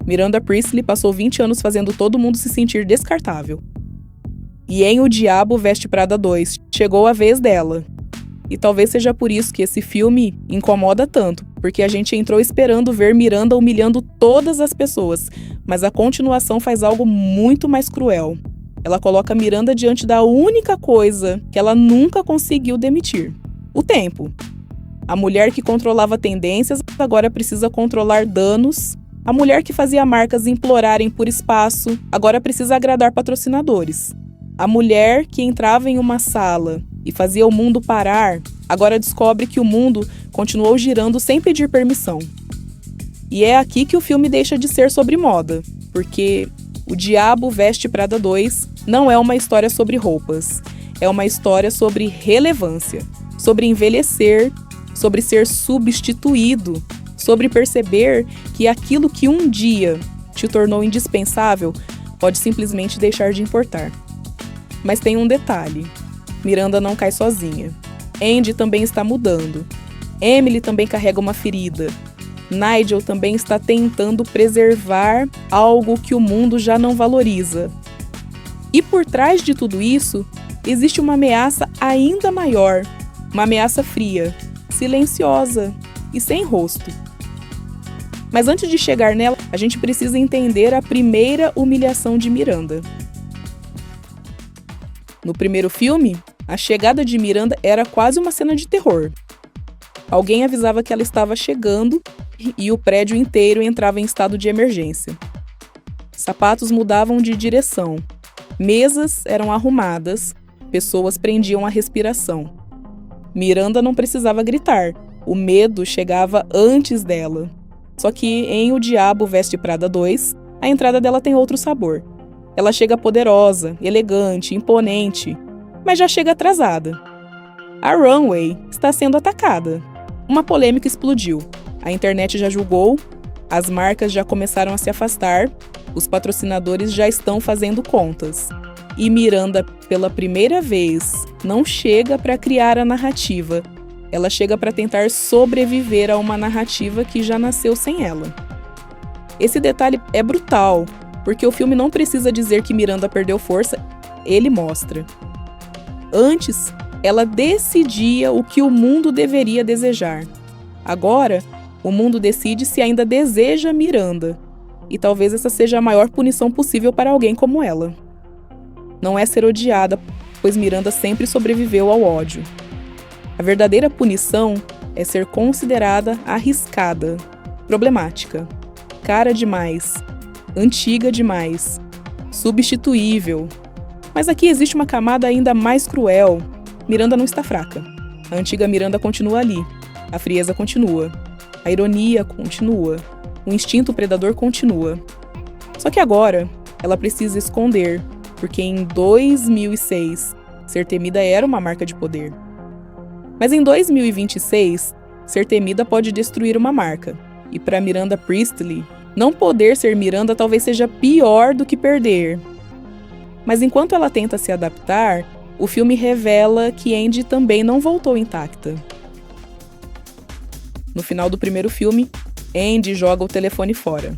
Miranda Priestly passou 20 anos fazendo todo mundo se sentir descartável. E em O Diabo Veste Prada 2, chegou a vez dela. E talvez seja por isso que esse filme incomoda tanto, porque a gente entrou esperando ver Miranda humilhando todas as pessoas, mas a continuação faz algo muito mais cruel. Ela coloca Miranda diante da única coisa que ela nunca conseguiu demitir: o tempo. A mulher que controlava tendências agora precisa controlar danos. A mulher que fazia marcas implorarem por espaço agora precisa agradar patrocinadores. A mulher que entrava em uma sala e fazia o mundo parar agora descobre que o mundo continuou girando sem pedir permissão. E é aqui que o filme deixa de ser sobre moda, porque O Diabo Veste Prada 2 não é uma história sobre roupas. É uma história sobre relevância, sobre envelhecer, sobre ser substituído, sobre perceber que aquilo que um dia te tornou indispensável pode simplesmente deixar de importar. Mas tem um detalhe: Miranda não cai sozinha. Andy também está mudando. Emily também carrega uma ferida. Nigel também está tentando preservar algo que o mundo já não valoriza. E por trás de tudo isso, existe uma ameaça ainda maior, uma ameaça fria, silenciosa e sem rosto. Mas antes de chegar nela, a gente precisa entender a primeira humilhação de Miranda. No primeiro filme, a chegada de Miranda era quase uma cena de terror. Alguém avisava que ela estava chegando e o prédio inteiro entrava em estado de emergência. Sapatos mudavam de direção, mesas eram arrumadas, pessoas prendiam a respiração. Miranda não precisava gritar, o medo chegava antes dela. Só que em O Diabo Veste Prada 2, a entrada dela tem outro sabor. Ela chega poderosa, elegante, imponente, mas já chega atrasada. A runway está sendo atacada. Uma polêmica explodiu. A internet já julgou, as marcas já começaram a se afastar, os patrocinadores já estão fazendo contas. E Miranda, pela primeira vez, não chega para criar a narrativa. Ela chega para tentar sobreviver a uma narrativa que já nasceu sem ela. Esse detalhe é brutal, porque o filme não precisa dizer que Miranda perdeu força, ele mostra. Antes, ela decidia o que o mundo deveria desejar. Agora, o mundo decide se ainda deseja Miranda. E talvez essa seja a maior punição possível para alguém como ela. Não é ser odiada, pois Miranda sempre sobreviveu ao ódio. A verdadeira punição é ser considerada arriscada, problemática, cara demais, antiga demais, substituível. Mas aqui existe uma camada ainda mais cruel. Miranda não está fraca. A antiga Miranda continua ali. A frieza continua. A ironia continua. O instinto predador continua. Só que agora, ela precisa esconder, porque em 2006, ser temida era uma marca de poder. Mas em 2026, ser temida pode destruir uma marca. E para Miranda Priestly, não poder ser Miranda talvez seja pior do que perder. Mas enquanto ela tenta se adaptar, o filme revela que Andy também não voltou intacta. No final do primeiro filme, Andy joga o telefone fora.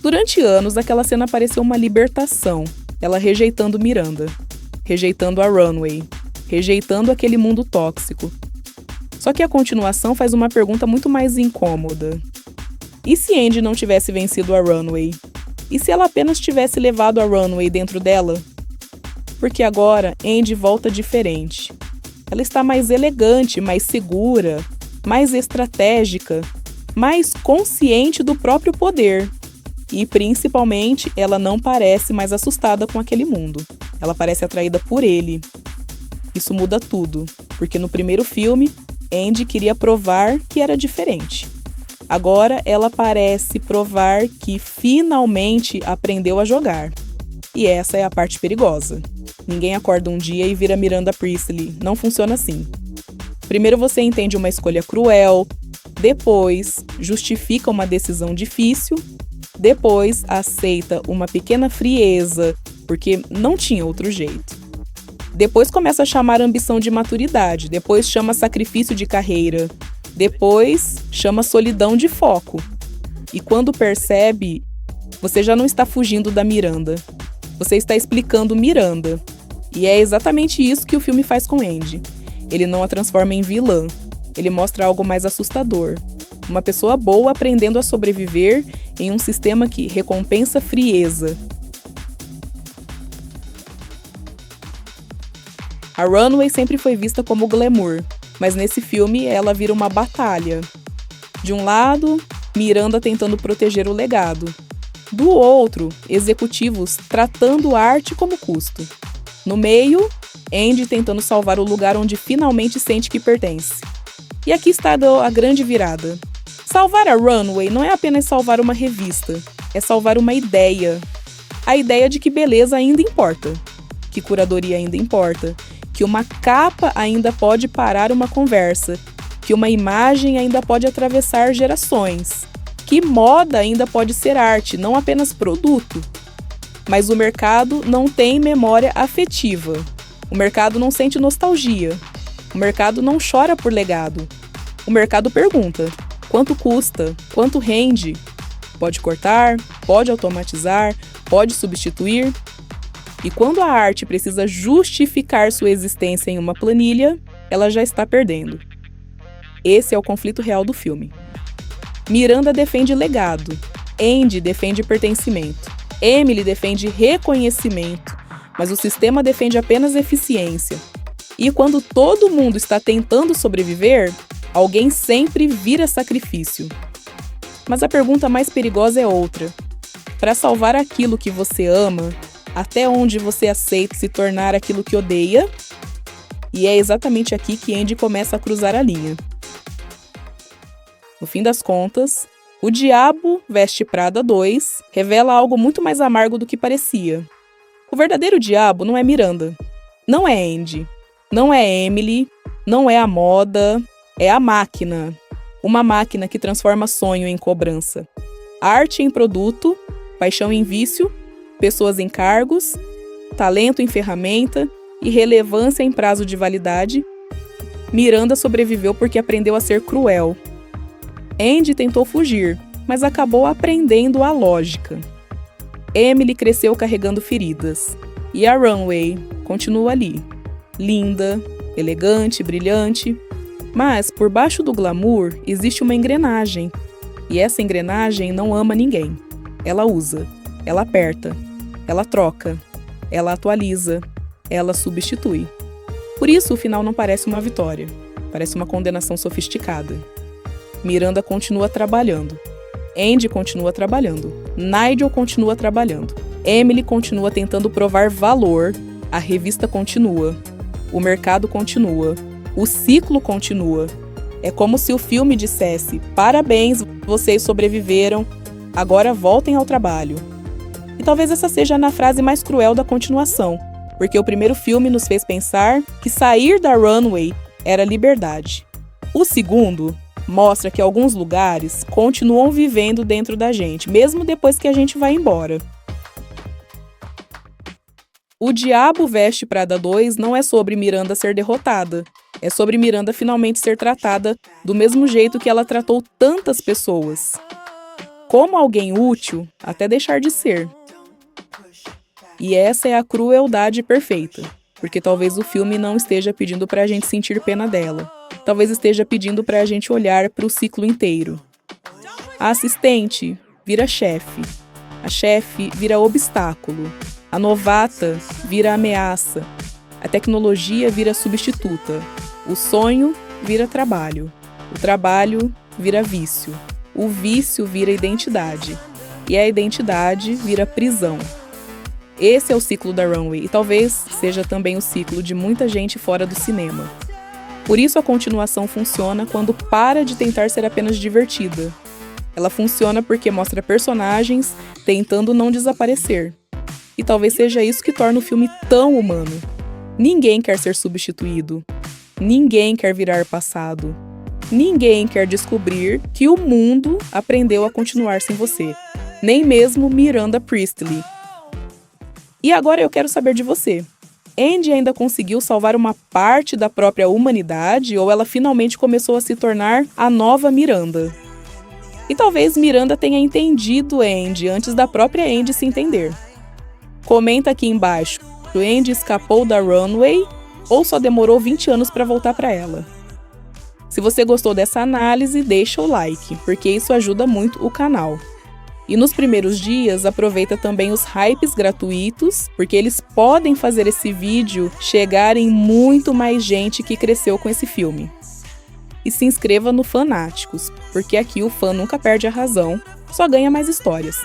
Durante anos, aquela cena pareceu uma libertação, ela rejeitando Miranda, rejeitando a runway, rejeitando aquele mundo tóxico. Só que a continuação faz uma pergunta muito mais incômoda. E se Andy não tivesse vencido a runway? E se ela apenas tivesse levado a runway dentro dela? Porque agora Andy volta diferente. Ela está mais elegante, mais segura, mais estratégica, mais consciente do próprio poder. E, principalmente, ela não parece mais assustada com aquele mundo. Ela parece atraída por ele. Isso muda tudo, porque no primeiro filme, Andy queria provar que era diferente. Agora, ela parece provar que finalmente aprendeu a jogar. E essa é a parte perigosa. Ninguém acorda um dia e vira Miranda Priestly. Não funciona assim. Primeiro você entende uma escolha cruel, depois justifica uma decisão difícil, depois aceita uma pequena frieza, porque não tinha outro jeito. Depois começa a chamar ambição de maturidade, depois chama sacrifício de carreira, depois chama solidão de foco. E quando percebe, Você já não está fugindo da Miranda. Você está explicando Miranda. E é exatamente isso que o filme faz com Andy. Ele não a transforma em vilã. Ele mostra algo mais assustador. Uma pessoa boa aprendendo a sobreviver em um sistema que recompensa frieza. A Runway sempre foi vista como glamour, mas nesse filme ela vira uma batalha. De um lado, Miranda tentando proteger o legado. Do outro, executivos tratando a arte como custo. No meio, Andy tentando salvar o lugar onde finalmente sente que pertence. E aqui está a grande virada. Salvar a Runway não é apenas salvar uma revista, é salvar uma ideia. A ideia de que beleza ainda importa, que curadoria ainda importa, que uma capa ainda pode parar uma conversa, que uma imagem ainda pode atravessar gerações, que moda ainda pode ser arte, não apenas produto. Mas o mercado não tem memória afetiva. O mercado não sente nostalgia. O mercado não chora por legado. O mercado pergunta: quanto custa? Quanto rende? Pode cortar? Pode automatizar? Pode substituir? E quando a arte precisa justificar sua existência em uma planilha, ela já está perdendo. Esse é o conflito real do filme. Miranda defende legado. Andy defende pertencimento. Emily defende reconhecimento. Mas o sistema defende apenas eficiência. E quando todo mundo está tentando sobreviver, alguém sempre vira sacrifício. Mas a pergunta mais perigosa é outra. Para salvar aquilo que você ama, até onde você aceita se tornar aquilo que odeia? E é exatamente aqui que Andy começa a cruzar a linha. No fim das contas, O Diabo Veste Prada 2 revela algo muito mais amargo do que parecia. O verdadeiro diabo não é Miranda, não é Andy, não é Emily, não é a moda, é a máquina. Uma máquina que transforma sonho em cobrança. Arte em produto, paixão em vício, pessoas em cargos, talento em ferramenta e relevância em prazo de validade. Miranda sobreviveu porque aprendeu a ser cruel. Andy tentou fugir, mas acabou aprendendo a lógica. Emily cresceu carregando feridas. E a Runway continua ali, linda, elegante, brilhante. Mas, por baixo do glamour, existe uma engrenagem. E essa engrenagem não ama ninguém. Ela usa, ela aperta, ela troca, ela atualiza, ela substitui. Por isso, o final não parece uma vitória. Parece uma condenação sofisticada. Miranda continua trabalhando. Andy continua trabalhando. Nigel continua trabalhando. Emily continua tentando provar valor. A revista continua. O mercado continua. O ciclo continua. É como se o filme dissesse: parabéns, vocês sobreviveram, agora voltem ao trabalho. E talvez essa seja a frase mais cruel da continuação, porque o primeiro filme nos fez pensar que sair da Runway era liberdade. O segundo mostra que alguns lugares continuam vivendo dentro da gente, mesmo depois que a gente vai embora. O Diabo Veste Prada 2 não é sobre Miranda ser derrotada. É sobre Miranda finalmente ser tratada do mesmo jeito que ela tratou tantas pessoas. Como alguém útil, até deixar de ser. E essa é a crueldade perfeita. Porque talvez o filme não esteja pedindo pra gente sentir pena dela. Talvez esteja pedindo pra gente olhar pro ciclo inteiro. A assistente vira chefe. A chefe vira obstáculo. A novata vira ameaça. A tecnologia vira substituta. O sonho vira trabalho. O trabalho vira vício. O vício vira identidade. E a identidade vira prisão. Esse é o ciclo da Runway e talvez seja também o ciclo de muita gente fora do cinema. Por isso a continuação funciona quando para de tentar ser apenas divertida. Ela funciona porque mostra personagens tentando não desaparecer. E talvez seja isso que torna o filme tão humano. Ninguém quer ser substituído. Ninguém quer virar passado. Ninguém quer descobrir que o mundo aprendeu a continuar sem você. Nem mesmo Miranda Priestley. E agora eu quero saber de você. Andy ainda conseguiu salvar uma parte da própria humanidade ou ela finalmente começou a se tornar a nova Miranda? E talvez Miranda tenha entendido Andy antes da própria Andy se entender. Comenta aqui embaixo, o Andy escapou da runway ou só demorou 20 anos para voltar para ela? Se você gostou dessa análise, deixa o like, porque isso ajuda muito o canal. E nos primeiros dias, aproveita também os hypes gratuitos, porque eles podem fazer esse vídeo chegar em muito mais gente que cresceu com esse filme. E se inscreva no Fanáticos, porque aqui o fã nunca perde a razão, só ganha mais histórias.